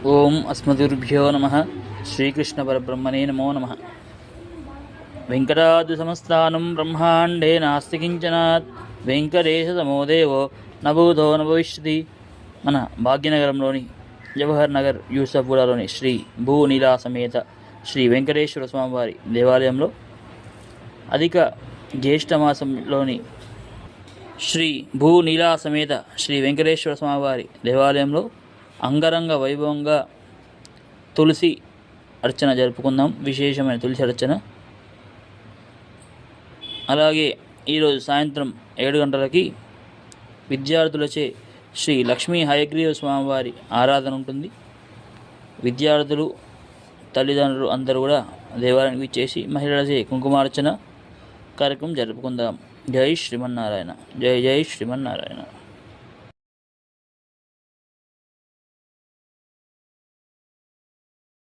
ఓం అస్మద్గురుభ్యో నమః. శ్రీకృష్ణ పరబ్రహ్మణే నమో నమః. వెంకటాద్రిసమస్థానం బ్రహ్మాండే నాస్తి కించనాత్ వెంకటేశ సమోదేవో నభూతో నభవిష్యతి. మన భాగ్యనగరంలోని జవహర్ నగర్ యూసఫ్గూడలోని శ్రీ భూనీలా సమేత శ్రీ వెంకటేశ్వర స్వామివారి దేవాలయంలో అధిక జ్యేష్ఠ మాసంలోని శ్రీ భూనీలా సమేత శ్రీ వెంకటేశ్వర స్వామివారి దేవాలయంలో అంగరంగ వైభవంగా తులసి అర్చన జరుపుకుందాం. విశేషమైన తులసి అర్చన. అలాగే ఈరోజు సాయంత్రం 7 గంటలకి విద్యార్థులచే శ్రీ లక్ష్మీ హయగ్రీవ స్వామివారి ఆరాధన ఉంటుంది. విద్యార్థులు, తల్లిదండ్రులు అందరూ కూడా దేవాలయానికి ఇచ్చేసి మహిళలచే కుంకుమార్చన కార్యక్రమం జరుపుకుందాం. జై శ్రీమన్నారాయణ. జై జై శ్రీమన్నారాయణ.